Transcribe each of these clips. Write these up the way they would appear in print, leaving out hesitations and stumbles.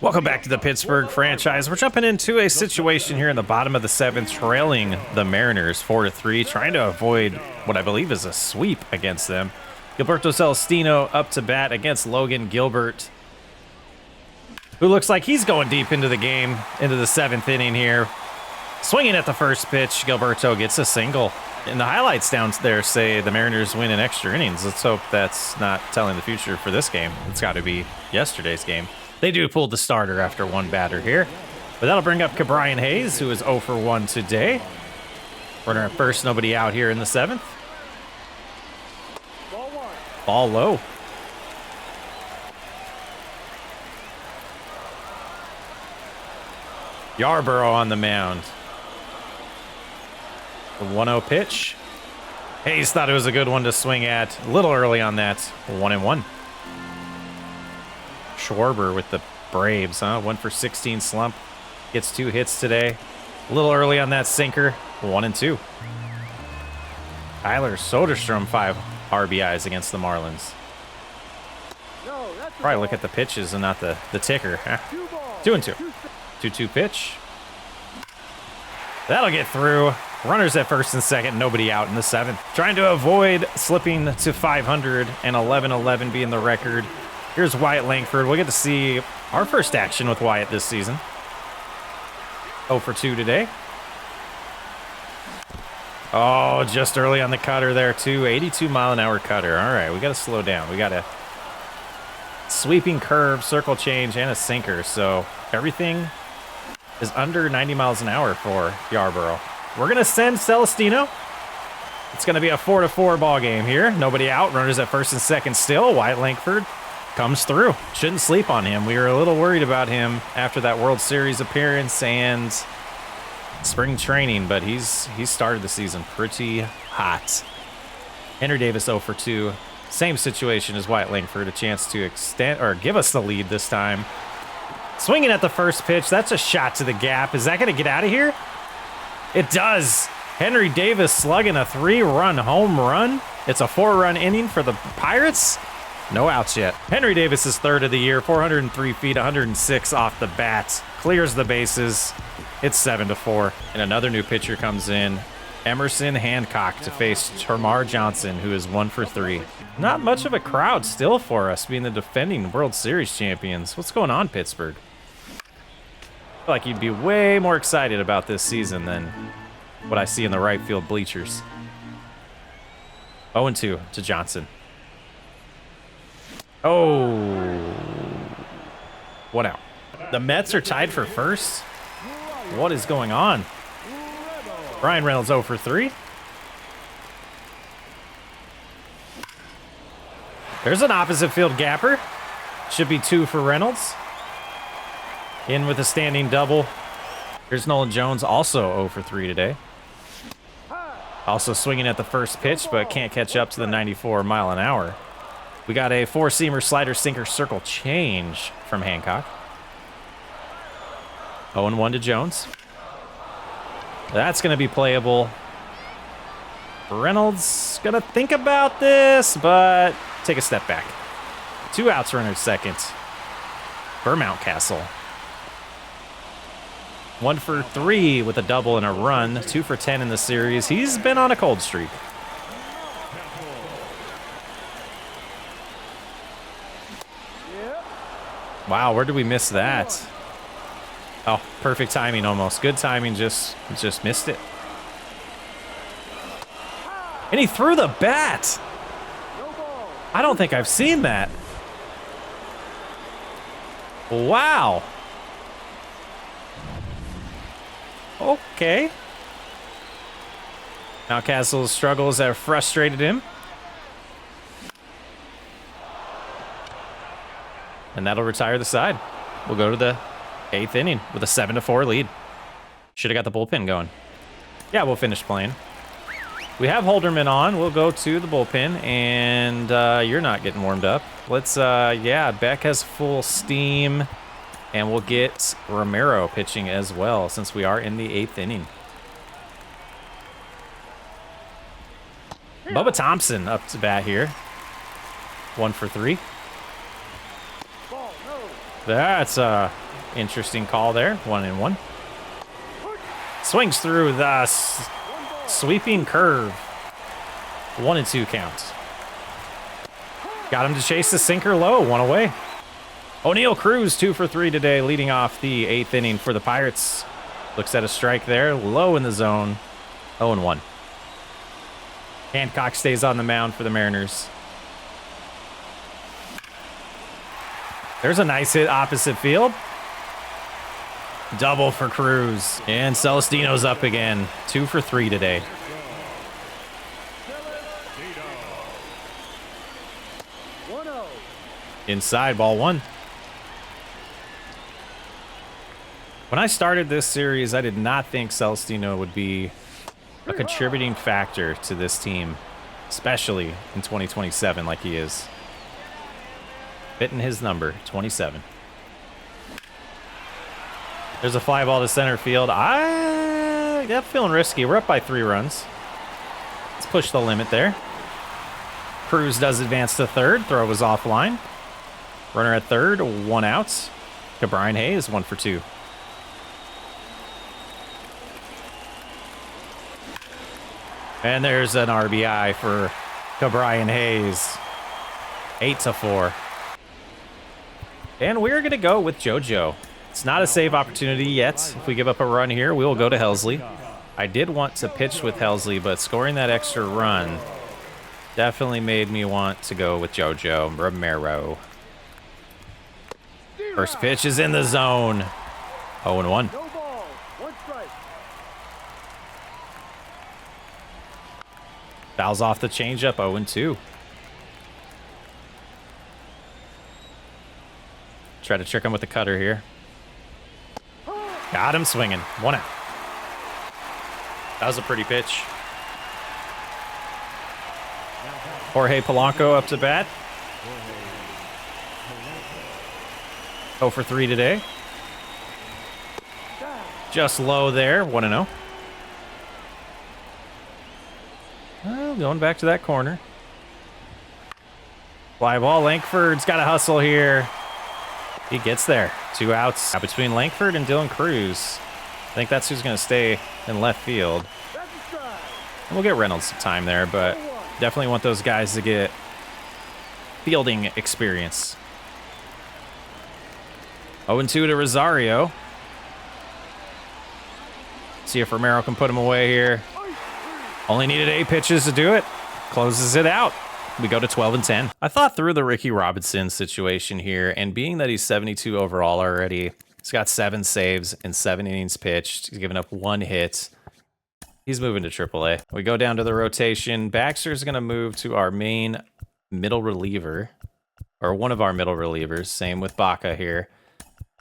Welcome back to the Pittsburgh franchise. We're jumping into a situation here in the bottom of the seventh, trailing the Mariners 4-3, trying to avoid what I believe is a sweep against them. Gilberto Celestino up to bat against Logan Gilbert, who looks like he's going deep into the game, into the seventh inning here. Swinging at the first pitch, Gilberto gets a single. And the highlights down there say the Mariners win in extra innings. Let's hope that's not telling the future for this game. It's got to be yesterday's game. They do pull the starter after one batter here. But that'll bring up Ke'Bryan Hayes, who is 0 for 1 today. Runner at first, nobody out here in the seventh. Ball low. Yarborough on the mound. The 1-0 pitch. Hayes thought it was a good one to swing at. A little early on that. 1-1. Schwarber with the Braves, huh? 1 for 16 slump. Gets 2 hits today. A little early on that sinker. 1-2. Tyler Soderstrom, 5 RBIs against the Marlins. Probably look at the pitches and not the ticker. 2-2. 2-2 pitch. That'll get through. Runners at first and second, nobody out in the seventh. Trying to avoid slipping to 500 and 11-11 being the record. Here's Wyatt Langford. We'll get to see our first action with Wyatt this season. 0 for 2 today. Oh, just early on the cutter there, too. 82-mile-an-hour cutter. All right, we got to slow down. We got a sweeping curve, circle change, and a sinker. So everything is under 90 miles an hour for Yarborough. We're going to send Celestino. It's going to be a 4-4 ball game here. Nobody out. Runners at first and second still. Wyatt Langford comes through. Shouldn't sleep on him. We were a little worried about him after that World Series appearance and spring training, but he's started the season pretty hot. Henry Davis 0 for 2. Same situation as Wyatt Langford. A chance to extend or give us the lead this time. Swinging at the first pitch. That's a shot to the gap. Is that going to get out of here? It does. Henry Davis slugging a 3-run home run. It's a 4-run inning for the Pirates. No outs yet. Henry Davis is third of the year, 403 feet, 106 off the bat. Clears the bases. It's 7-4. And another new pitcher comes in. Emerson Hancock to face Termar Johnson, who is 1 for 3. Not much of a crowd still for us, being the defending World Series champions. What's going on, Pittsburgh? I feel like you'd be way more excited about this season than what I see in the right field bleachers. 0-2 to Johnson. Oh. 1 out. The Mets are tied for first. What is going on? Brian Reynolds 0 for 3. There's an opposite field gapper. Should be 2 for Reynolds. In with a standing double. Here's Nolan Jones, also 0 for 3 today. Also swinging at the first pitch, but can't catch up to the 94-mile-an-hour. We got a 4-seamer slider sinker circle change from Hancock. 0-1 to Jones. That's going to be playable. Reynolds going to think about this, but take a step back. 2 outs, runner second. For Mountcastle. 1 for 3 with a double and a run. 2 for 10 in the series. He's been on a cold streak. Wow, where did we miss that? Oh, perfect timing almost. Good timing, just missed it. And he threw the bat. I don't think I've seen that. Wow. Okay. Mountcastle's struggles have frustrated him. And that'll retire the side. We'll go to the 8th inning with a 7-4 lead. Should have got the bullpen going. Yeah, we'll finish playing. We have Holderman on. We'll go to the bullpen, and you're not getting warmed up. Let's, yeah, Beck has full steam, and we'll get Romero pitching as well since we are in the 8th inning. Bubba Thompson up to bat here. 1 for 3. That's a Interesting call there. 1-1. Swings through the sweeping curve. 1-2 count. Got him to chase the sinker low. 1 away. O'Neal Cruz 2 for 3 today, leading off the 8th inning for the Pirates. Looks at a strike there. Low in the zone. 0-1. Hancock stays on the mound for the Mariners. There's a nice hit opposite field. Double for Cruz. And Celestino's up again. 2 for 3 today. Inside, ball 1. When I started this series, I did not think Celestino would be a contributing factor to this team, especially in 2027 like he is. Fitting his number, 27. There's a fly ball to center field. I'm feeling risky. We're up by 3 runs. Let's push the limit there. Cruz does advance to third. Throw was offline. Runner at third, 1 out. Brian Hayes, 1 for 2. And there's an RBI for Brian Hayes. 8-4. And we're going to go with JoJo. It's not a save opportunity yet. If we give up a run here, we will go to Helsley. I did want to pitch with Helsley, but scoring that extra run definitely made me want to go with JoJo Romero. First pitch is in the zone. 0-1. Fouls off the changeup. 0-2. Try to trick him with the cutter here. Got him swinging. 1 out. That was a pretty pitch. Jorge Polanco up to bat. 0 for 3 today. Just low there. 1-0. Well, going back to that corner. Fly ball. Langford's got to hustle here. He gets there. 2 outs between Langford and Dylan Cruz. I think that's who's going to stay in left field. And we'll get Reynolds some time there, but definitely want those guys to get fielding experience. 0-2 to Rosario. See if Romero can put him away here. Only needed 8 pitches to do it. Closes it out. We go to 12-10. I thought through the Ricky Robinson situation here, and being that he's 72 overall already, he's got 7 saves in 7 innings pitched. He's given up 1 hit. He's moving to AAA. We go down to the rotation. Baxter's going to move to our main middle reliever, or one of our middle relievers. Same with Baca here.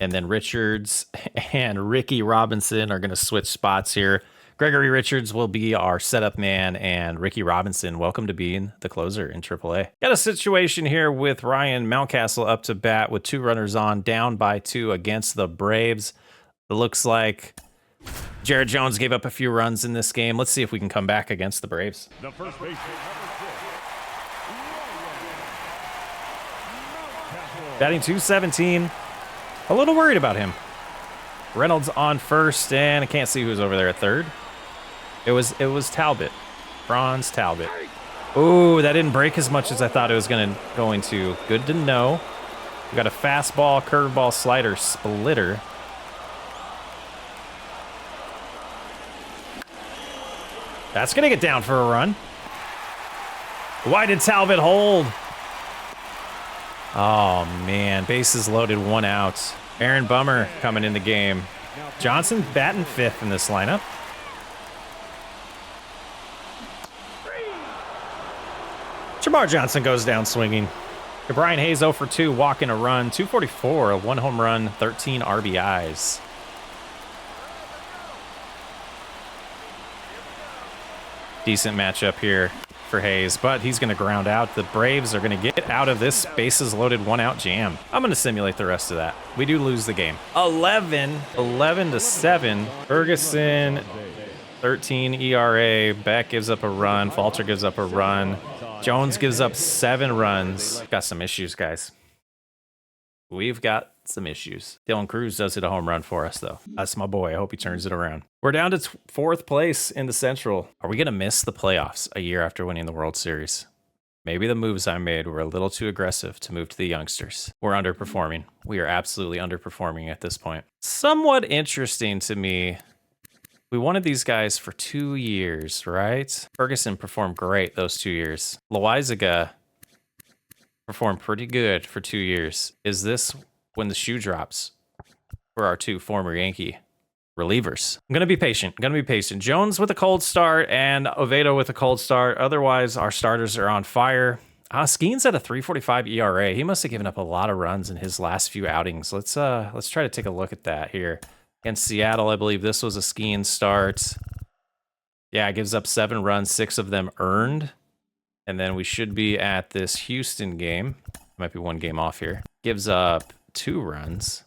And then Richards and Ricky Robinson are going to switch spots here. Gregory Richards will be our setup man, and Ricky Robinson, welcome to being the closer in AAA. Got a situation here with Ryan Mountcastle up to bat with 2 runners on, down by 2 against the Braves. It looks like Jared Jones gave up a few runs in this game. Let's see if we can come back against the Braves. The first baseman, Batting .217. A little worried about him. Reynolds on first, and I can't see who's over there at third. It was Talbot. Franz Talbot. Ooh, that didn't break as much as I thought it was going to. Good to know. We got a fastball, curveball, slider, splitter. That's going to get down for a run. Why did Talbot hold? Oh, man. Bases loaded, 1 out. Aaron Bummer coming in the game. Johnson batting 5th in this lineup. Jamar Johnson goes down swinging. Brian Hayes 0 for 2, walking a run. 244, a 1 home run, 13 RBIs. Decent matchup here for Hayes, but he's going to ground out. The Braves are going to get out of this bases loaded 1 out jam. I'm going to simulate the rest of that. We do lose the game. 11-7. Ferguson, 13 ERA. Beck gives up a run. Falter gives up a run. Jones gives up 7 runs. Got some issues, guys. We've got some issues. Dylan Cruz does hit a home run for us, though. That's my boy. I hope he turns it around. We're down to 4th place in the Central. Are we going to miss the playoffs a year after winning the World Series? Maybe the moves I made were a little too aggressive to move to the youngsters. We're underperforming. We are absolutely underperforming at this point. Somewhat interesting to me. We wanted these guys for 2 years, right? Ferguson performed great those 2 years. Loizaga performed pretty good for 2 years. Is this when the shoe drops for our 2 former Yankee relievers? I'm going to be patient. Jones with a cold start and Oviedo with a cold start. Otherwise, our starters are on fire. Skenes at a 3.45 ERA. He must have given up a lot of runs in his last few outings. Let's try to take a look at that here. Against Seattle, I believe this was a Skenes start. Yeah, it gives up 7 runs, 6 of them earned. And then we should be at this Houston game. Might be 1 game off here. Gives up 2 runs.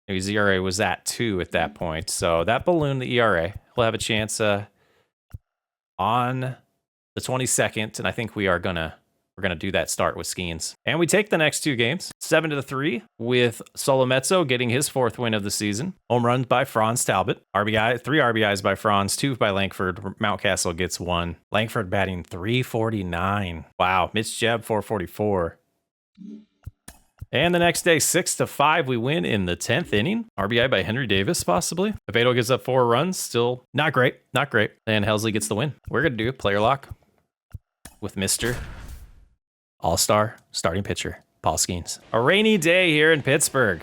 His ERA was at 2 at that point. So that ballooned the ERA. We'll have a chance on the 22nd. And I think we're gonna do that start with Skenes. And we take the next 2 games, 7-3, with Solomezzo getting his 4th win of the season. Home run by Franz Talbot. 3 RBIs by Franz, 2 by Langford. Mountcastle gets 1. Langford batting 349. Wow. Mitch Jebb 444. And the next day, 6-5, we win in the 10th inning. RBI by Henry Davis, possibly. Oviedo gives up 4 runs. Still not great. And Helsley gets the win. We're going to do player lock with Mr. All-Star starting pitcher, Paul Skenes. A rainy day here in Pittsburgh.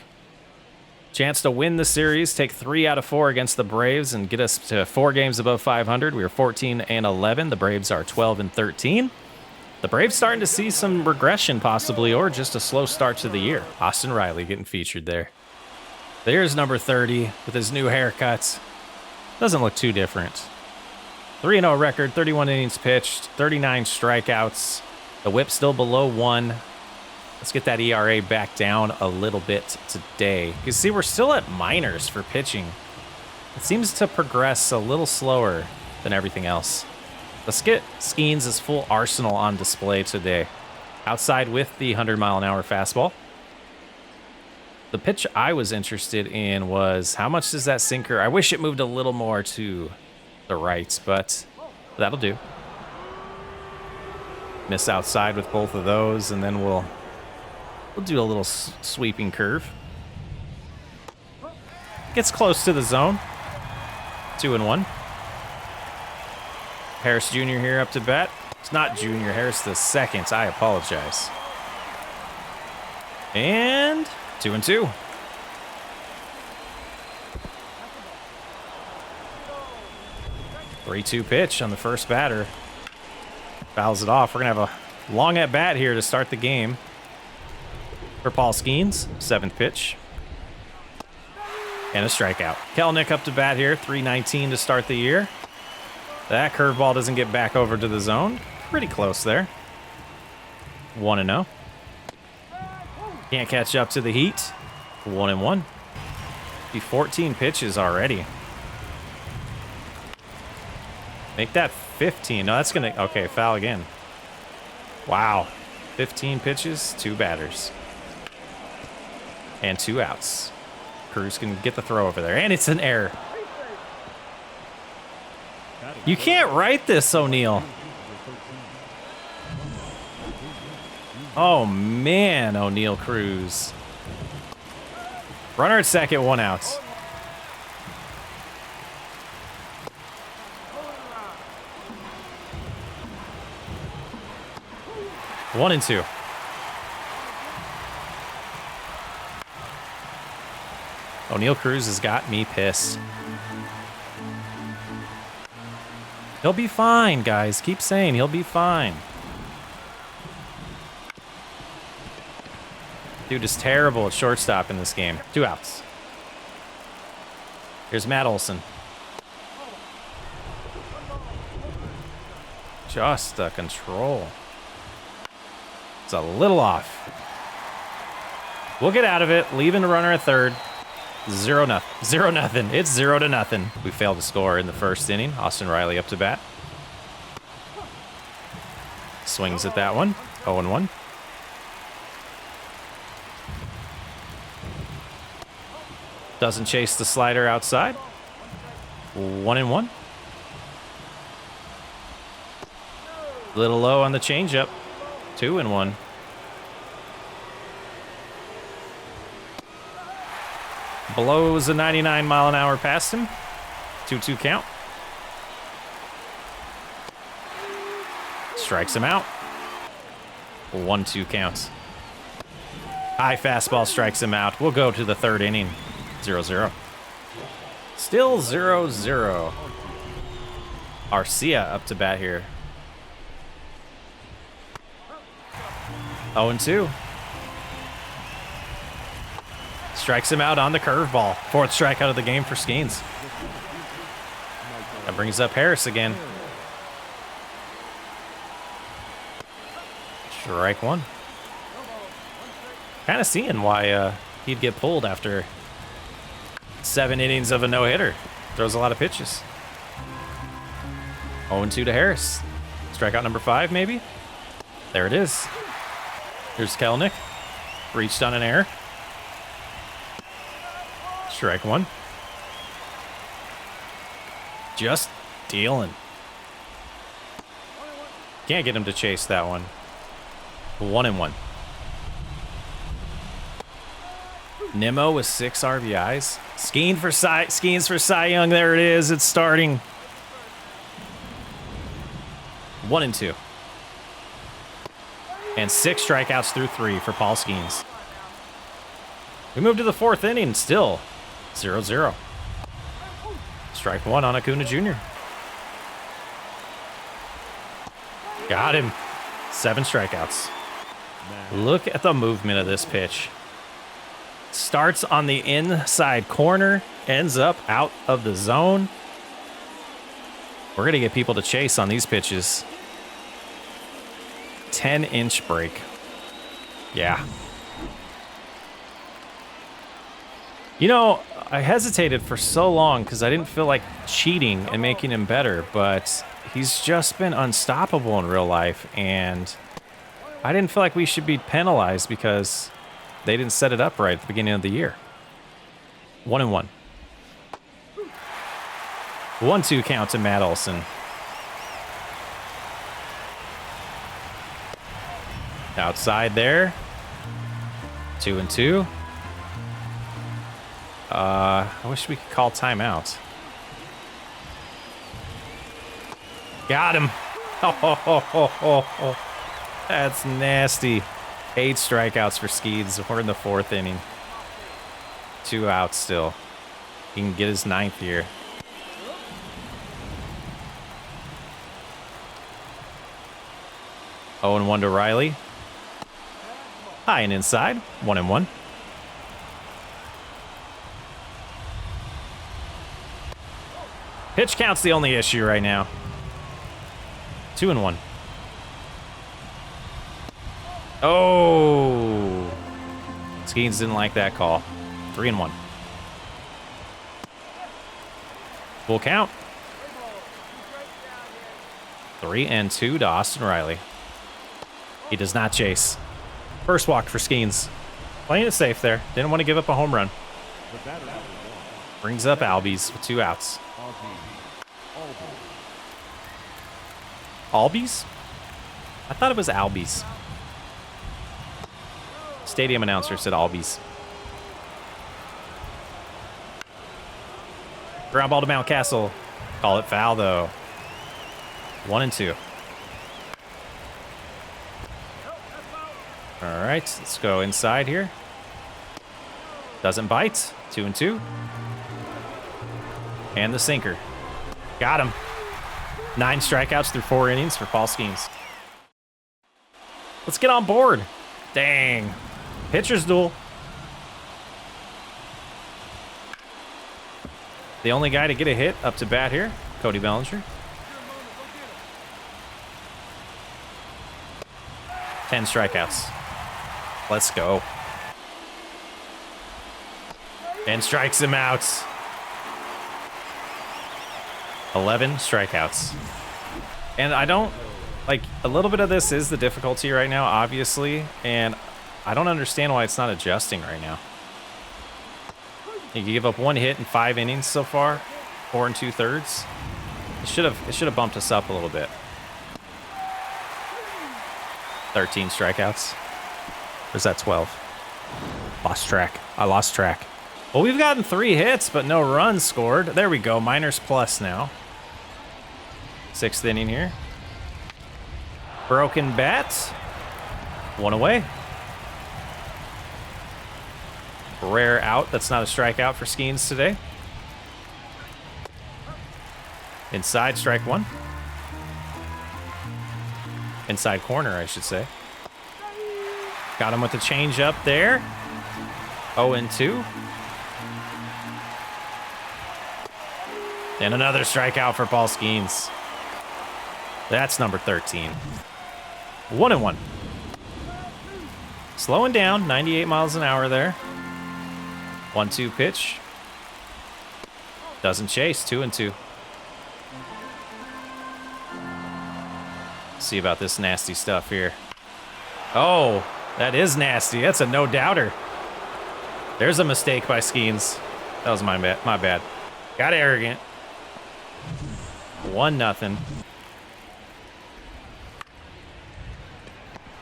Chance to win the series, take 3 out of 4 against the Braves and get us to 4 games above 500. We are 14-11. The Braves are 12-13. The Braves starting to see some regression possibly, or just a slow start to the year. Austin Riley getting featured there. There's number 30 with his new haircuts. Doesn't look too different. 3-0 record, 31 innings pitched, 39 strikeouts. The whip still below 1. Let's get that ERA back down a little bit today. You can see we're still at minors for pitching. It seems to progress a little slower than everything else. Let's get Skenes' full arsenal on display today. Outside with the 100-mile-an-hour fastball. The pitch I was interested in was, how much does that sinker? I wish it moved a little more to the right, but that'll do. Miss outside with both of those, and then we'll do a little sweeping curve. Gets close to the zone. 2-1. Harris Jr. here up to bat. It's not Junior, Harris the second. I apologize. And 2-2. Three-two pitch on the first batter. Fouls it off. We're going to have a long at bat here to start the game for Paul Skenes. 7th pitch. And a strikeout. Kelenic up to bat here. 3:19 to start the year. That curveball doesn't get back over to the zone. Pretty close there. 1-0. Can't catch up to the heat. 1-1. Be 14 pitches already. Make that 15. No, that's going to... Okay, foul again. Wow. 15 pitches, 2 batters. And 2 outs. Cruz can get the throw over there. And it's an error. You can't write this, O'Neal. Oh, man, O'Neal Cruz. Runner at second, 1 out. One and 2. O'Neal Cruz has got me pissed. He'll be fine, guys. Keep saying he'll be fine. Dude is terrible at shortstop in this game. 2 outs. Here's Matt Olson. Just the control. It's a little off. We'll get out of it. Leaving the runner at third. 0-0. 0-0. It's 0-0. We failed to score in the first inning. Austin Riley up to bat. Swings at that one. 0-1. Doesn't chase the slider outside. 1-1. Little low on the changeup. 2-1. Blows a 99-mile-an-hour past him. 2-2 count. Strikes him out. 1-2 counts. High fastball strikes him out. We'll go to the third inning. 0-0. Still 0-0. Arcia up to bat here. 0-2. Strikes him out on the curveball. Fourth strikeout of the game for Skenes. That brings up Harris again. Strike one. Kind of seeing why he'd get pulled after 7 innings of a no-hitter. Throws a lot of pitches. 0-2 to Harris. Strikeout number 5, maybe? There it is. Here's Kelenic. Reached on an error. Strike one. Just dealing. Can't get him to chase that one. 1-1. Nimmo with 6 RBIs. Skenes for Cy Young. There it is. It's starting. 1-2. And 6 strikeouts through 3 for Paul Skenes. We move to the 4th inning. Still 0-0. Strike one on Acuna Jr. Got him. 7 strikeouts. Look at the movement of this pitch. Starts on the inside corner, ends up out of the zone. We're going to get people to chase on these pitches. 10-inch break. Yeah. You know, I hesitated for so long because I didn't feel like cheating and making him better, but he's just been unstoppable in real life, and I didn't feel like we should be penalized because they didn't set it up right at the beginning of the year. 1-1. 1-2 count to Matt Olson. Outside there. 2-2. I wish we could call timeout. Got him. Oh, that's nasty. 8 strikeouts for Skenes. We're in the 4th inning. 2 outs still. He can get his 9th here. Oh, and 1 to Riley. High and inside. 1-1. Pitch count's the only issue right now. 2-1. Oh. Skenes didn't like that call. 3-1. Full count. 3-2 to Austin Riley. He does not chase. First walk for Skenes. Playing it safe there. Didn't want to give up a home run. Brings up Albies with 2 outs. Albies? I thought it was Albies. Stadium announcer said Albies. Ground ball to Mountcastle. Call it foul, though. 1-2. All right, let's go inside here. Doesn't bite. 2-2. And the sinker. Got him. 9 strikeouts through 4 innings for Paul Skenes. Let's get on board. Dang. Pitcher's duel. The only guy to get a hit up to bat here, Cody Bellinger. 10 strikeouts. Let's go. And strikes him out. 11 strikeouts. And I don't, like, a little bit of this is the difficulty right now, obviously, and I don't understand why it's not adjusting right now. You gave up 1 hit in 5 innings so far, 4 2/3. It should have bumped us up a little bit. 13 strikeouts. Or is that 12? Lost track. I lost track. Well, we've gotten 3 hits, but no runs scored. There we go. Miners plus now. 6th inning here. Broken bat. 1 away. Rare out. That's not a strikeout for Skenes today. Inside, strike 1. Inside corner, I should say. Got him with the change up there. 0-2. And another strikeout for Paul Skenes. That's number 13. 1-1. Slowing down, 98 miles an hour there. 1-2 pitch. Doesn't chase, 2-2. See about this nasty stuff here. Oh, that is nasty. That's a no-doubter. There's a mistake by Skenes. That was my bad. Got arrogant. 1-0.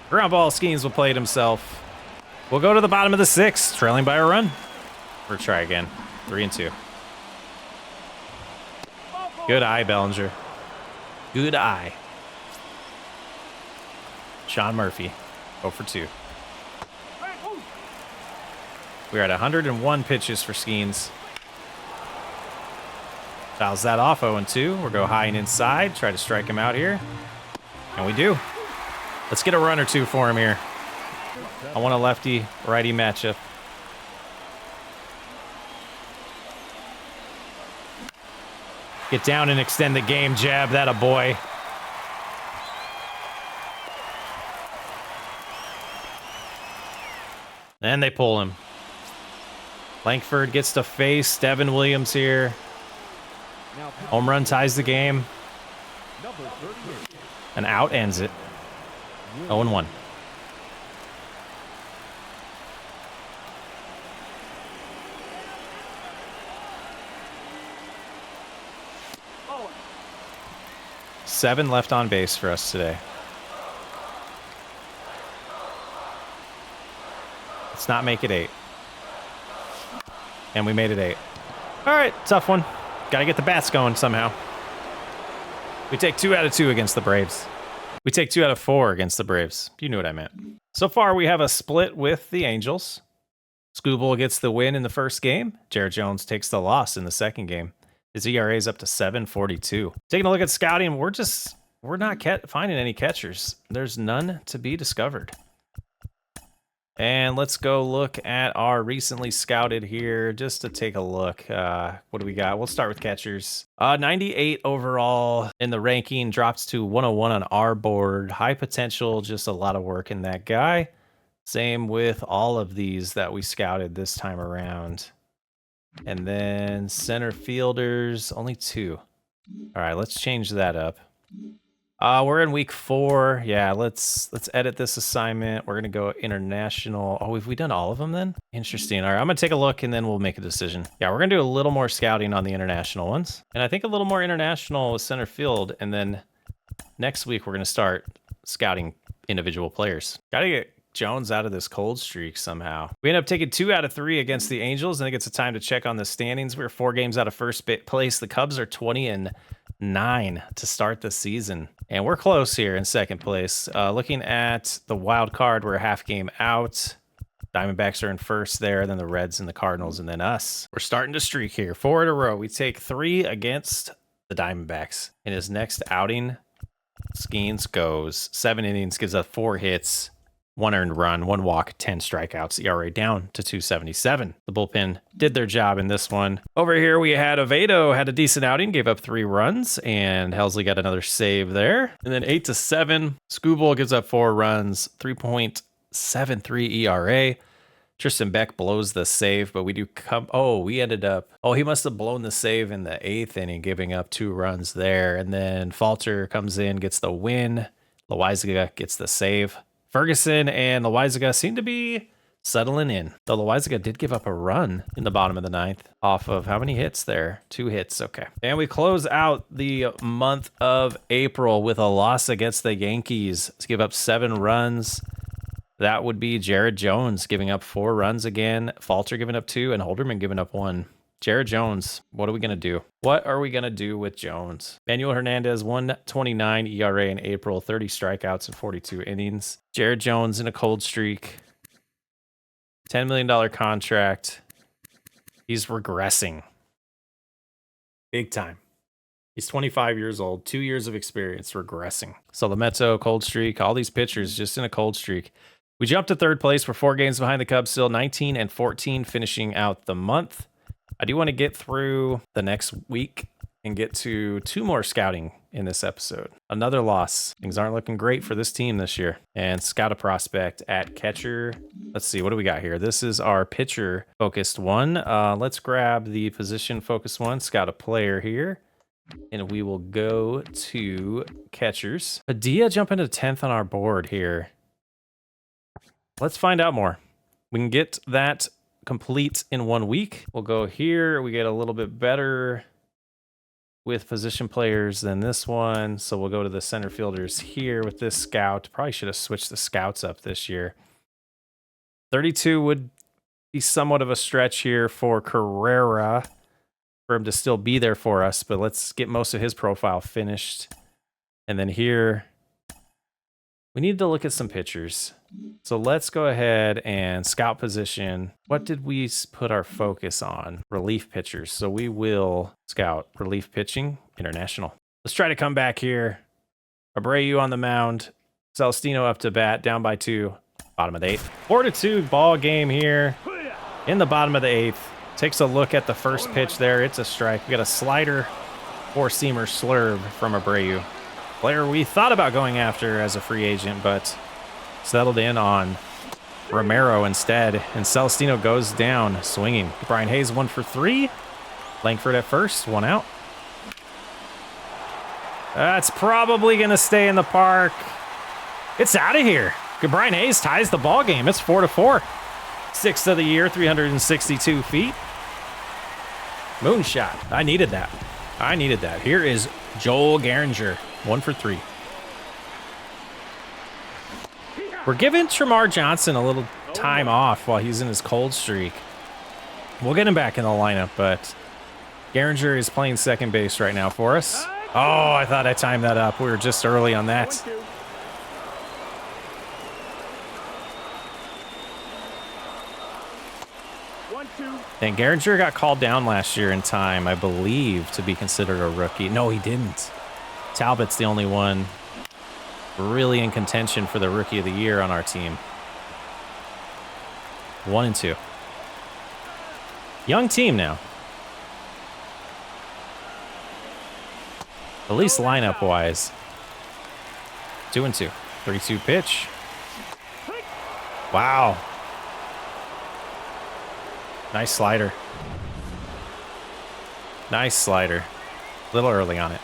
Ground ball, Skenes will play it himself. We'll go to the bottom of the 6th, trailing by a run. Or try again. 3-2. Good eye, Bellinger. Good eye. Sean Murphy, 0 for 2. We're at 101 pitches for Skenes. Fouls that off, 0-2. We'll go high and inside, try to strike him out here. And we do. Let's get a run or two for him here. I want a lefty-righty matchup. Get down and extend the game, jab. That a boy. And they pull him. Langford gets to face Devin Williams here. Home run ties the game. And out ends it. 0-1. Seven left on base for us today. Let's not make it 8. And we made it 8. All right, tough one. Got to get the bats going somehow. We take 2 out of 2 against the Braves. We take 2 out of 4 against the Braves. You knew what I meant. So far, we have a split with the Angels. Scooble gets the win in the first game. Jared Jones takes the loss in the second game. His ERA is up to 7.42. Taking a look at scouting, we're not finding any catchers. There's none to be discovered. And let's go look at our recently scouted here just to take a look. What do we got? We'll start with catchers. 98 overall in the ranking, drops to 101 on our board. High potential, just a lot of work in that guy. Same with all of these that we scouted this time around. And then center fielders, only 2. All right, let's change that up. We're in week 4. Yeah, let's edit this assignment. We're gonna go international. Oh, have we done all of them then? Interesting. All right, I'm gonna take a look and then we'll make a decision. Yeah, we're gonna do a little more scouting on the international ones, and I think a little more international with center field. And then next week we're gonna start scouting individual players. Gotta get Jones out of this cold streak somehow. We end up taking 2 out of 3 against the Angels. I think it's a time to check on the standings. We're 4 games out of first place. The Cubs are 20-9 to start the season. And we're close here in second place. Looking at the wild card, we're a half game out. Diamondbacks are in first there, then the Reds and the Cardinals, and then us. We're starting to streak here. 4 in a row. We take 3 against the Diamondbacks. In his next outing, Skenes goes 7 innings, gives up 4 hits, 1 earned run, 1 walk, 10 strikeouts, ERA down to 2.77. The bullpen did their job in this one. Over here, we had Oviedo, had a decent outing, gave up 3 runs, and Helsley got another save there. And then 8-7, Scooble gives up 4 runs, 3.73 ERA. Tristan Beck blows the save, but we do come. Oh, we ended up. Oh, he must have blown the save in the 8th inning, giving up 2 runs there. And then Falter comes in, gets the win. Loaizaga gets the save. Ferguson and Loaizaga seem to be settling in. Though Loizaga did give up a run in the bottom of the ninth off of how many hits there? 2 hits. Okay. And we close out the month of April with a loss against the Yankees to give up 7 runs. That would be Jared Jones giving up 4 runs again, Falter giving up 2, and Holderman giving up 1. Jared Jones, what are we going to do? What are we going to do with Jones? Manuel Hernandez, 1.29 ERA in April, 30 strikeouts in 42 innings. Jared Jones in a cold streak. $10 million contract. He's regressing. Big time. He's 25 years old, 2 years of experience, regressing. So Lametto, cold streak, all these pitchers just in a cold streak. We jumped to 3rd place. We're 4 games behind the Cubs still, 19 and 14 finishing out the month. I do want to get through the next week and get to 2 more scouting in this episode. Another loss. Things aren't looking great for this team this year. And scout a prospect at catcher. Let's see, what do we got here? This is our pitcher focused one. Let's grab the position focused one. Scout a player here. And we will go to catchers. Padilla jumping to 10th on our board here. Let's find out more. We can get that complete in 1 week. We'll go here. We get a little bit better with position players than this one. So we'll go to the center fielders here with this scout. Probably should have switched the scouts up this year. 32 would be somewhat of a stretch here for Carrera for him to still be there for us, but let's get most of his profile finished. And then here, we need to look at some pitchers. So let's go ahead and scout position. What did we put our focus on? Relief pitchers. So we will scout relief pitching, international. Let's try to come back here. Abreu on the mound. Celestino up to bat, down by 2. Bottom of the 8th. 4-2 ball game here in the bottom of the 8th. Takes a look at the first pitch there. It's a strike. We got a slider, 4-seamer slurve from Abreu. Player we thought about going after as a free agent, but settled in on Romero instead. And Celestino goes down swinging. Brian Hayes 1 for 3. Langford at first, 1 out. That's probably going to stay in the park. It's out of here. Brian Hayes ties the ball game. It's 4-4. 6th of the year, 362 feet. Moonshot. I needed that. I needed that. Here is Joel Garinger, 1 for 3. We're giving Tremar Johnson a little time off while he's in his cold streak. We'll get him back in the lineup, but Garinger is playing second base right now for us. Oh, I thought I timed that up. We were just early on that. And Garinger got called down last year in time, I believe, to be considered a rookie. No, he didn't. Talbot's the only one really in contention for the rookie of the year on our team. 1 and 2. Young team now. At least lineup wise. 2 and 2. 3-2 pitch. Wow. Nice slider. Nice slider. A little early on it.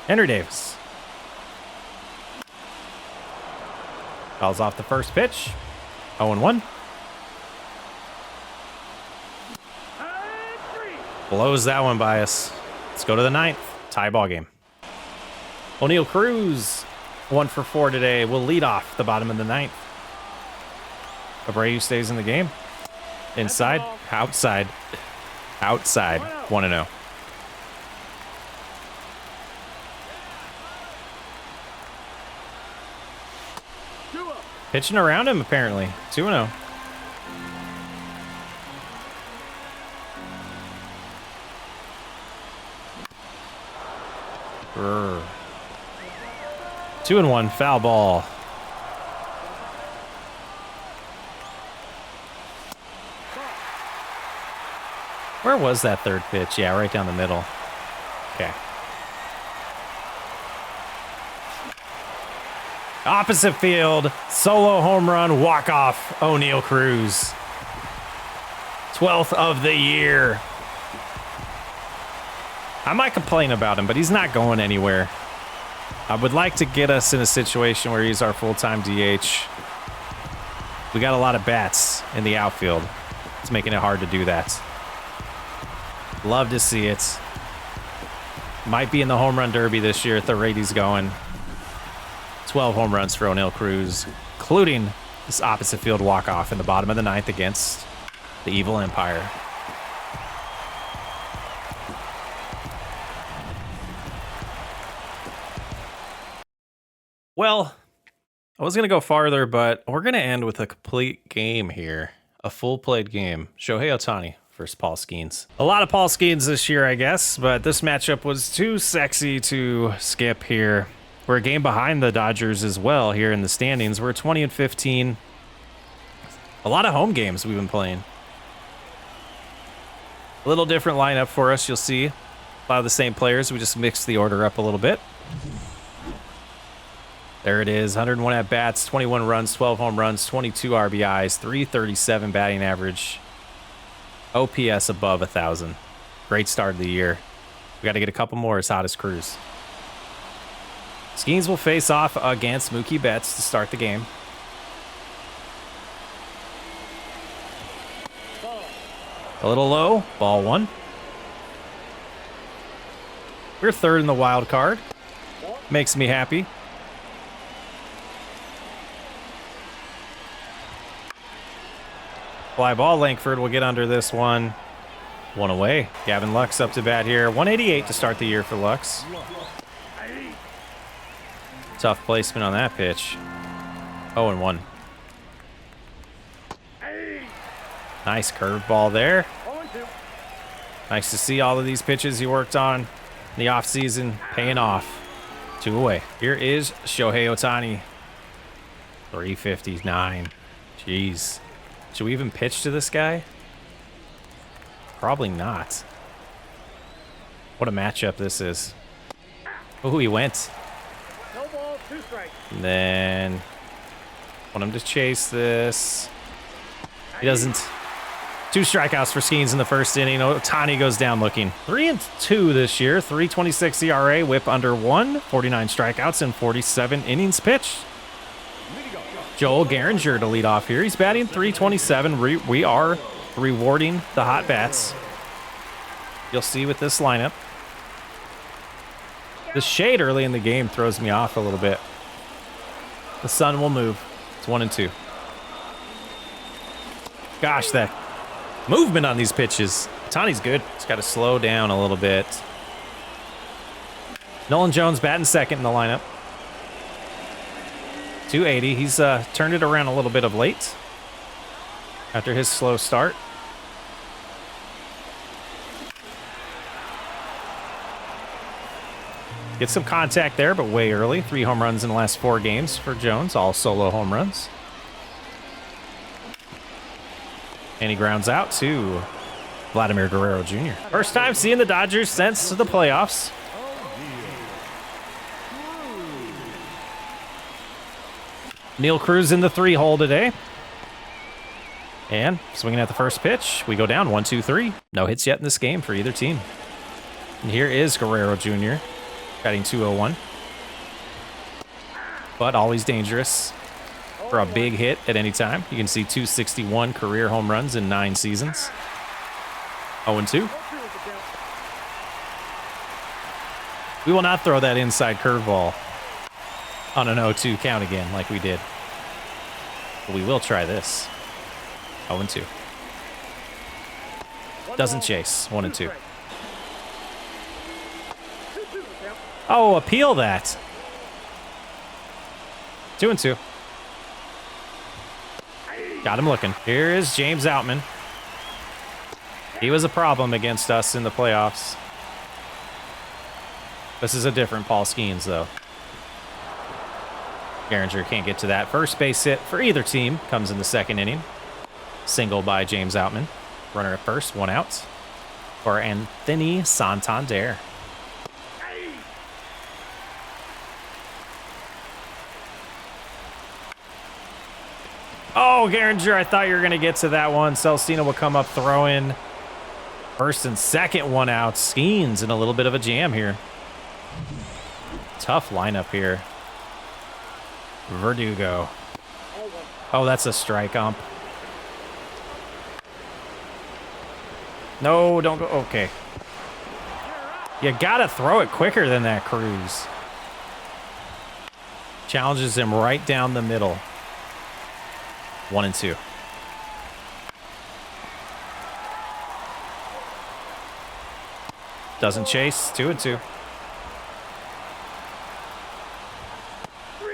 Henry Davis. Fouls off the first pitch. 0-1. Blows that one by us. Let's go to the 9th. Tie ball game. O'Neal Cruz, 1 for 4 today. Will lead off the bottom of the 9th. Abreu stays in the game. Inside, outside, outside. 1-0. Pitching around him, apparently. 2-0. Brr. 2-1, foul ball. Where was that third pitch? Yeah, right down the middle. Okay. Opposite field, solo home run, walk-off, O'Neal Cruz. 12th of the year. I might complain about him, but he's not going anywhere. I would like to get us in a situation where he's our full-time DH. We got a lot of bats in the outfield. It's making it hard to do that. Love to see it. Might be in the home run derby this year at the rate he's going. 12 home runs for O'Neill Cruz, including this opposite field walk-off in the bottom of the ninth against the Evil Empire. Well, I was going to go farther, but we're going to end with a complete game here. A full played game. Shohei Ohtani versus Paul Skenes. A lot of Paul Skenes this year, I guess, but this matchup was too sexy to skip here. We're a game behind the Dodgers as well here in the standings. We're 20-15. A lot of home games we've been playing. A little different lineup for us, you'll see. A lot of the same players. We just mixed the order up a little bit. There it is, 101 at-bats, 21 runs, 12 home runs, 22 RBIs, 337 batting average, OPS above 1,000. Great start of the year. We got to get a couple more as hot as Cruz. Skenes will face off against Mookie Betts to start the game. A little low, ball one. We're third in the wild card. Makes me happy. Fly ball, Langford will get under this one. One away. Gavin Lux up to bat here. 188 to start the year for Lux. Tough placement on that pitch. 0-1. Nice curveball there. Nice to see all of these pitches he worked on in the offseason paying off. 2 away. Here is Shohei Ohtani. 359. Jeez. Should we even pitch to this guy? Probably not. What a matchup this is. Oh, he went. No ball, 2 strikes. And then want him to chase this. He doesn't. 2 strikeouts for Skenes in the first inning. Ohtani goes down looking. 3-2 this year. 3.26 ERA, whip under 1. 49 strikeouts in 47 innings pitched. Joel Garinger to lead off here. He's batting .327. We are rewarding the hot bats. You'll see with this lineup. The shade early in the game throws me off a little bit. The sun will move. It's 1-2. Gosh, that movement on these pitches. Ohtani's good. He's got to slow down a little bit. Nolan Jones batting second in the lineup. 280. He's turned it around a little bit of late after his slow start. Get some contact there, but way early. 3 home runs in the last 4 games for Jones, all solo home runs. And he grounds out to Vladimir Guerrero Jr. First time seeing the Dodgers since the playoffs. Neil Cruz in the 3-hole today. And swinging at the first pitch, we go down 1-2-3. No hits yet in this game for either team. And here is Guerrero Jr. batting .201. But always dangerous for a big hit at any time. You can see 261 career home runs in 9 seasons. 0-2. We will not throw that inside curveball on an 0-2 count again like we did. But we will try this. 0-2. Doesn't chase. 1-2. Oh, appeal that. 2-2. Got him looking. Here is James Outman. He was a problem against us in the playoffs. This is a different Paul Skenes, though. Garinger can't get to that. First base hit for either team comes in the second inning. Single by James Outman. Runner at first, 1 out for Anthony Santander. Oh, Garinger, I thought you were going to get to that one. Celestino will come up throwing. First and second, 1 out. Skenes in a little bit of a jam here. Tough lineup here. Verdugo. Oh, that's a strike, ump. No, don't go. Okay. You gotta throw it quicker than that, Cruz. Challenges him right down the middle. 1-2. Doesn't chase. 2-2.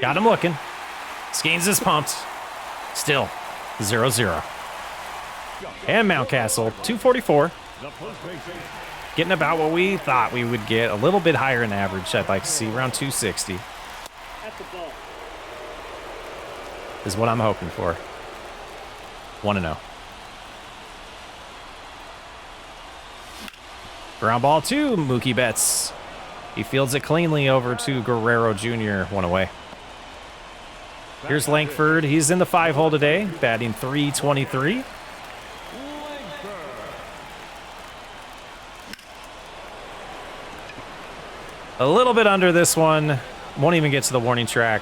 Got him looking. Skenes is pumped. Still 0-0. And Mountcastle, 244. Getting about what we thought we would get. A little bit higher in average. I'd like to see around 260. Is what I'm hoping for. 1-0. Ground ball to Mookie Betts. He fields it cleanly over to Guerrero Jr. 1 away. Here's Langford. He's in the 5-hole today, batting .323. A little bit under this one. Won't even get to the warning track.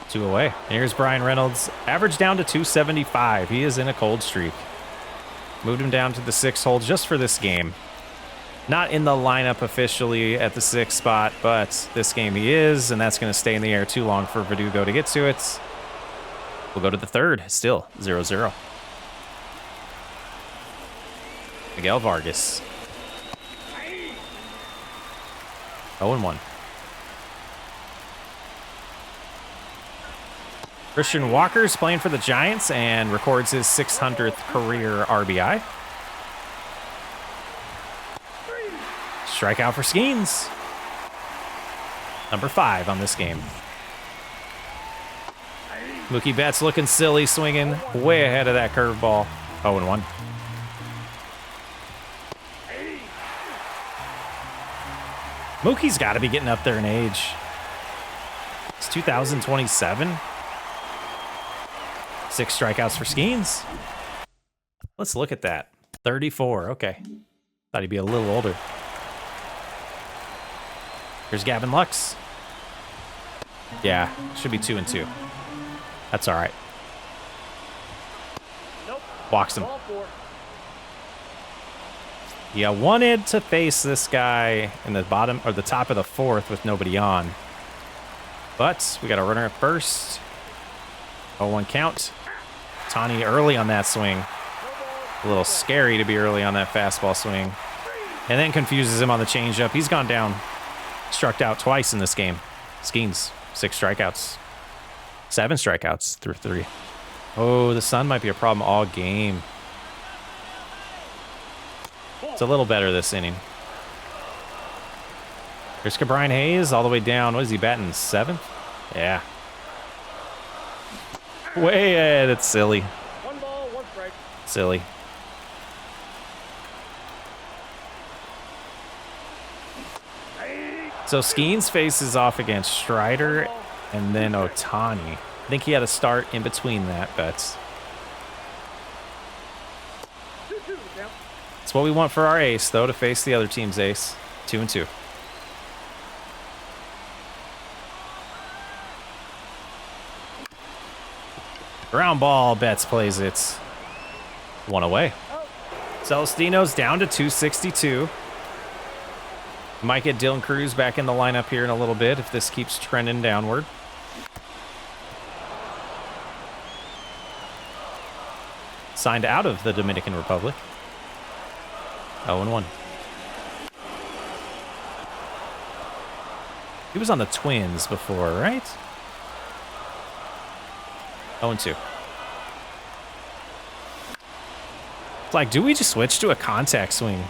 2 away. And here's Brian Reynolds. Average down to 275. He is in a cold streak. Moved him down to the 6th hole just for this game. Not in the lineup officially at the 6th spot, but this game he is, and that's going to stay in the air too long for Verdugo to get to it. We'll go to the 3rd. Still 0-0. Miguel Vargas. 0-1. Christian Walker's playing for the Giants and records his 600th career RBI. Strikeout for Skenes. Number 5 on this game. Mookie Betts looking silly, swinging way ahead of that curveball. 0-1. Mookie's got to be getting up there in age. It's 2027. 6 strikeouts for Skenes. Let's look at that. 34. Okay. Thought he'd be a little older. Here's Gavin Lux. Yeah, should be 2-2. That's all right. Walks him. Yeah, wanted to face this guy in the bottom or the top of the 4th with nobody on. But we got a runner at first. 0-1 count. Tani early on that swing. A little scary to be early on that fastball swing. And then confuses him on the changeup. He's gone down. Struck out twice in this game. Skenes, 6 strikeouts. 7 strikeouts through 3. Oh, the sun might be a problem all game. It's a little better this inning. Here's Cabrian Hayes all the way down. What is he batting? 7th? Yeah. Way ahead. It's silly. 1 ball, 1 strike. Silly. So Skenes faces off against Strider and then Ohtani. I think he had a start in between that, but it's what we want for our ace, though, to face the other team's ace. 2-2. Ground ball. Betts plays it. 1 away. Celestino's down to 262. Might get Dylan Cruz back in the lineup here in a little bit if this keeps trending downward. Signed out of the Dominican Republic. 0-1. He was on the Twins before, right? 0-2. It's like, do we just switch to a contact swing?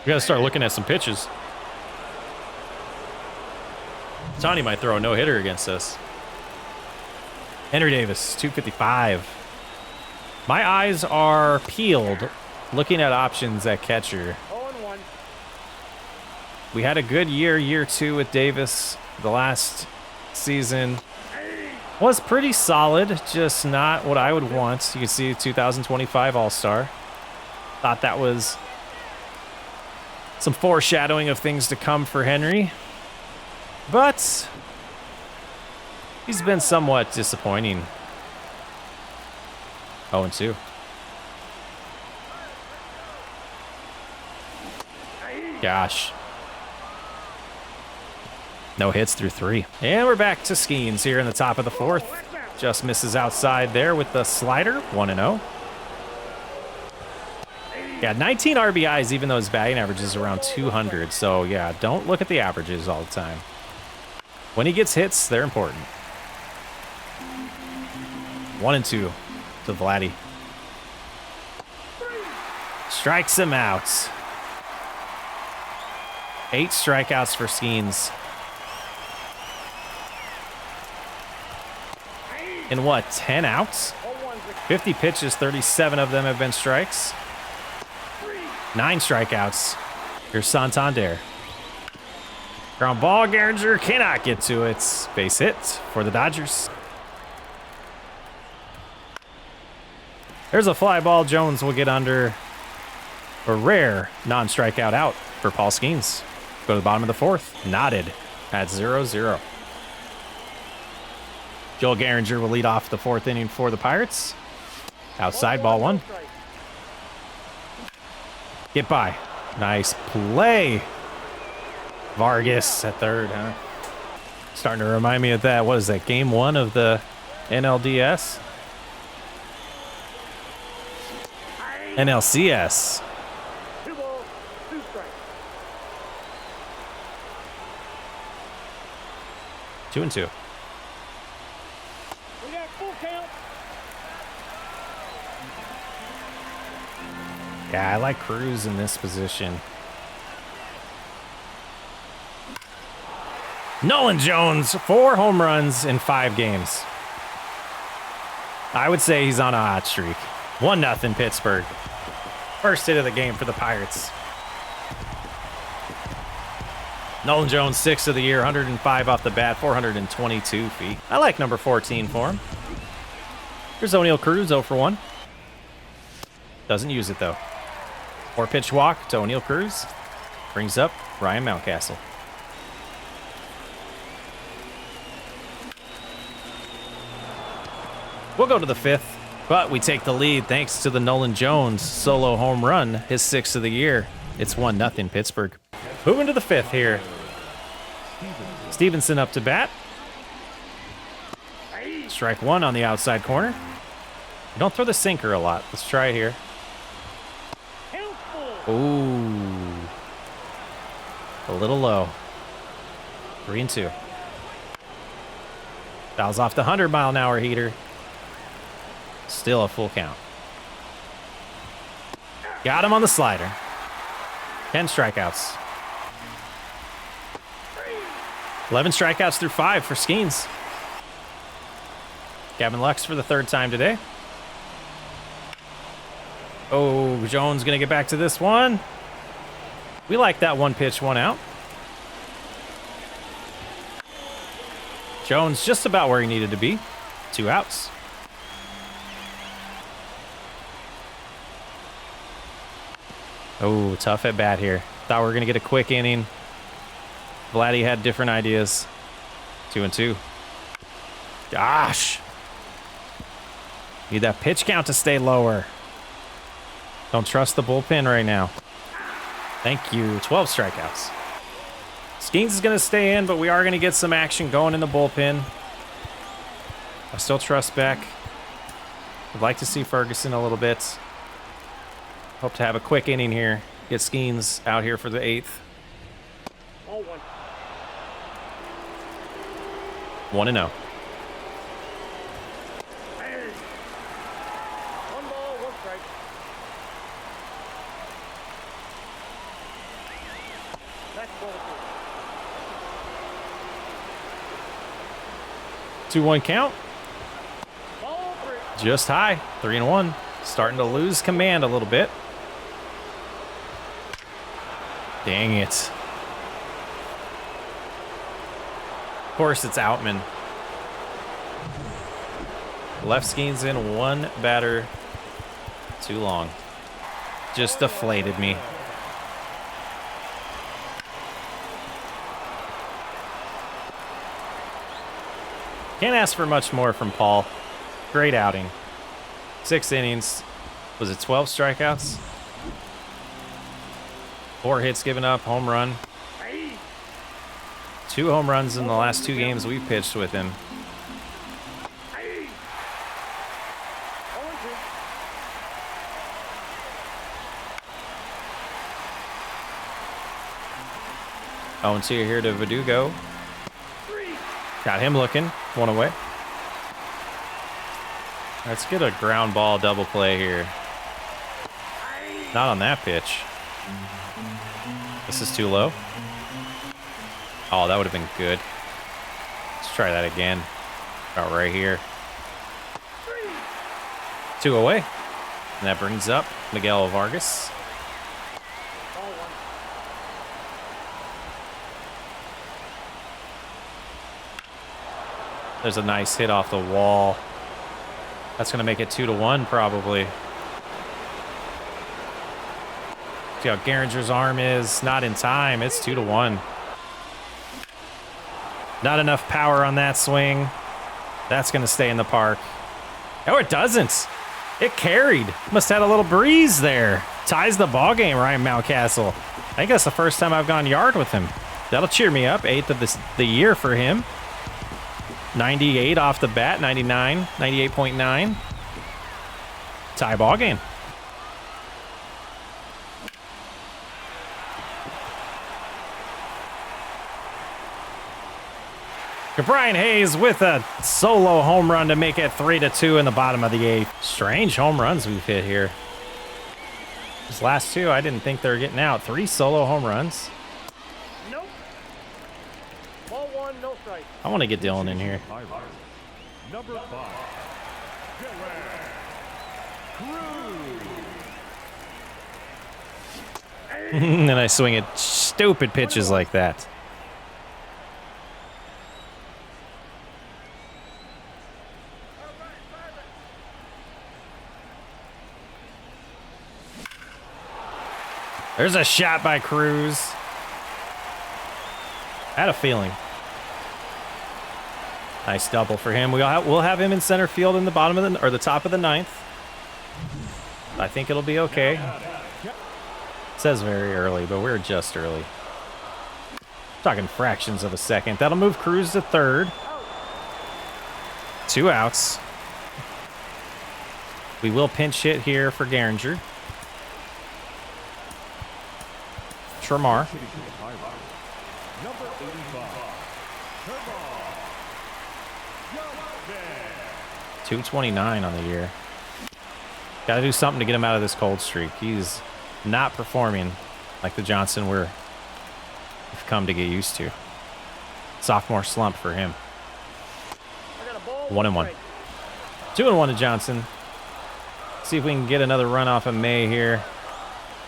We got to start looking at some pitches. Tony might throw a no-hitter against us. Henry Davis, 255. My eyes are peeled looking at options at catcher. 0-1. We had a good year 2 with Davis. The last season was pretty solid, just not what I would want. You can see 2025 All-Star. Thought that was some foreshadowing of things to come for Henry. But he's been somewhat disappointing. 0-2. Gosh. No hits through 3. And we're back to Skenes here in the top of the 4th. Just misses outside there with the slider. 1-0. Yeah, 19 RBIs, even though his batting average is around 200. So, yeah, don't look at the averages all the time. When he gets hits, they're important. 1-2 to Vladdy. Strikes him out. 8 strikeouts for Skenes. In what, 10 outs? 50 pitches, 37 of them have been strikes. 9 strikeouts. Here's Santander. Ground ball, Gehringer cannot get to it. Base hit for the Dodgers. There's a fly ball. Jones will get under. A rare non-strikeout out for Paul Skenes. Go to the bottom of the 4th. Knotted at 0-0. Joel Gehringer will lead off the 4th inning for the Pirates. Outside, ball 1. Get by. Nice play. Vargas at 3rd, huh? Starting to remind me of that. What is that? Game 1 of the NLDS? NLCS. 2 balls, 2 strikes. 2-2. We got full count. Yeah, I like Cruz in this position. Nolan Jones, 4 home runs in 5 games. I would say he's on a hot streak. 1-0 Pittsburgh. First hit of the game for the Pirates. Nolan Jones, 6th of the year, 105 off the bat, 422 feet. I like number 14 for him. Here's O'Neal Cruz, 0 for 1. Doesn't use it, though. 4-pitch walk to O'Neal Cruz. Brings up Ryan Mountcastle. We'll go to the 5th, but we take the lead thanks to the Nolan Jones solo home run, his 6th of the year. It's 1-0 Pittsburgh. Moving to the 5th here. Stevenson up to bat. Strike 1 on the outside corner. Don't throw the sinker a lot. Let's try it here. Ooh. A little low. 3-2. Fouls off the 100-mile-an-hour heater. Still a full count. Got him on the slider. 10 strikeouts. 11 strikeouts through 5 for Skenes. Gavin Lux for the 3rd time today. Oh, Jones going to get back to this one. We like that 1 pitch, 1 out. Jones just about where he needed to be. 2 outs. Oh, tough at bat here. Thought we were going to get a quick inning. Vladdy had different ideas. 2-2. Gosh. Need that pitch count to stay lower. Don't trust the bullpen right now. Thank you. 12 strikeouts. Skenes is going to stay in, but we are going to get some action going in the bullpen. I still trust Beck. I'd like to see Ferguson a little bit. Hope to have a quick inning here. Get Skenes out here for the 8th. 1-0. 1 ball, 1 strike. That's ball 2-1 count. Ball 3. Just high. 3-1. Starting to lose command a little bit. Dang it. Of course, it's Outman. Left Skenes in, 1 batter too long. Just deflated me. Can't ask for much more from Paul. Great outing. 6 innings. Was it 12 strikeouts? 4 hits given up, home run. 2 home runs in the last 2 games we've pitched with him. Oh, and 2 here to Verdugo. Got him looking. 1 away. Let's get a ground ball double play here. Not on that pitch. This is too low. Oh, that would have been good. Let's try that again. About right here. 2 away. And that brings up Miguel Vargas. There's a nice hit off the wall. That's going to make it 2-1 probably. See how Gehringer's arm is. Not in time. It's 2-1. Not enough power on that swing. That's going to stay in the park. Oh, it doesn't. It carried. Must have had a little breeze there. Ties the ball game, Ryan Mountcastle. I think that's the first time I've gone yard with him. That'll cheer me up. 8th of the year for him. 98 off the bat, 99, 98.9. Tie ball game. Brian Hayes with a solo home run to make it 3-2 in the bottom of the 8th. Strange home runs we've hit here. These last 2, I didn't think they were getting out. 3 solo home runs. Nope. Ball 1, no strike. I want to get Dylan in here. Number 5. And I swing at stupid pitches like that. There's a shot by Cruz. Had a feeling. Nice double for him. We'll have him in center field in the bottom of the top of the 9th. I think it'll be okay. It says very early, but we're just early. Talking fractions of a second. That'll move Cruz to 3rd. 2 outs. We will pinch hit here for Gehringer. Tremar. Number 229 on the year. Got to do something to get him out of this cold streak. He's not performing like the Johnson we've come to get used to. Sophomore slump for him. 1-1. 2-1 to Johnson. See if we can get another run off of May here.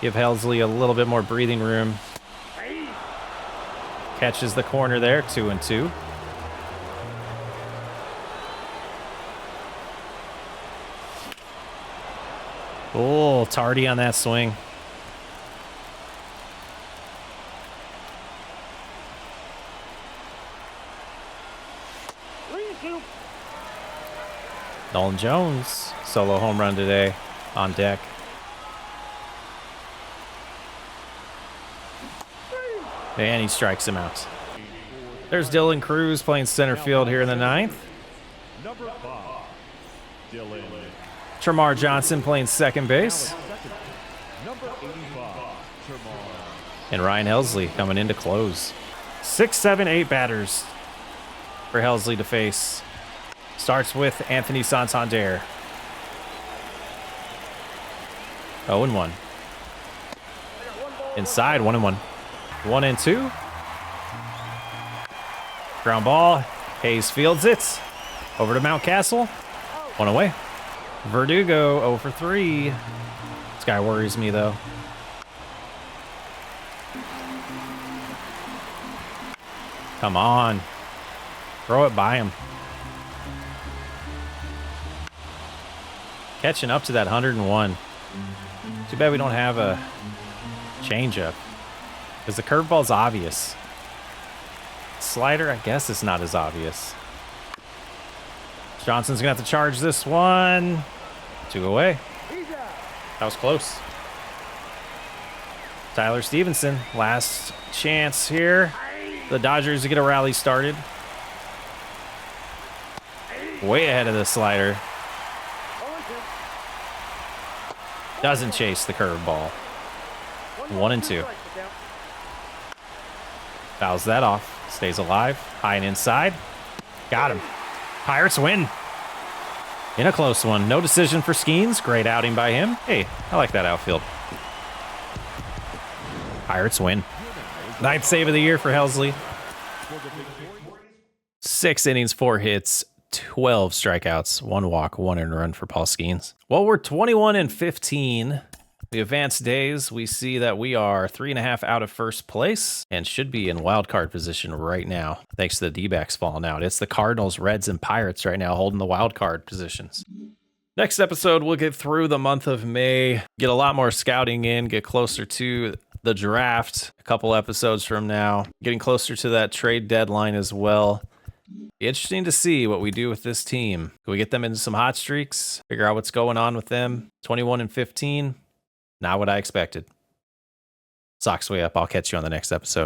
Give Helsley a little bit more breathing room. Catches the corner there, 2-2. Oh, tardy on that swing. Nolan Jones, solo home run today on deck. And he strikes him out. There's Dylan Cruz playing center field here in the 9th. Number 5. Dylan. Tremar Johnson playing second base. Number 85. Tremar. And Ryan Helsley coming in to close. 6, 7, 8 batters for Helsley to face. Starts with Anthony Santander. 0-1. Inside, 1-1. 1-2. Ground ball. Hayes fields it. Over to Mountcastle. 1 away. Verdugo 0 for 3. This guy worries me though. Come on. Throw it by him. Catching up to that 101. Too bad we don't have a changeup. Because the curveball's obvious. Slider, I guess, is not as obvious. Johnson's going to have to charge this one. 2 away. He's out. That was close. Tyler Stevenson, last chance here. The Dodgers to get a rally started. Way ahead of the slider. Doesn't chase the curveball. 1-2. Fouls that off. Stays alive. High and inside. Got him. Pirates win. In a close one. No decision for Skenes. Great outing by him. Hey, I like that outfield. Pirates win. 9th save of the year for Helsley. 6 innings, 4 hits, 12 strikeouts, 1 walk, 1 earned run for Paul Skenes. Well, we're 21-15. The advanced days, we see that we are 3.5 out of first place and should be in wild card position right now, thanks to the D-backs falling out. It's the Cardinals, Reds, and Pirates right now holding the wild card positions. Next episode, we'll get through the month of May, get a lot more scouting in, get closer to the draft a couple episodes from now, getting closer to that trade deadline as well. Interesting to see what we do with this team. Can we get them into some hot streaks? Figure out what's going on with them? 21-15. Not what I expected. Sox way up. I'll catch you on the next episode.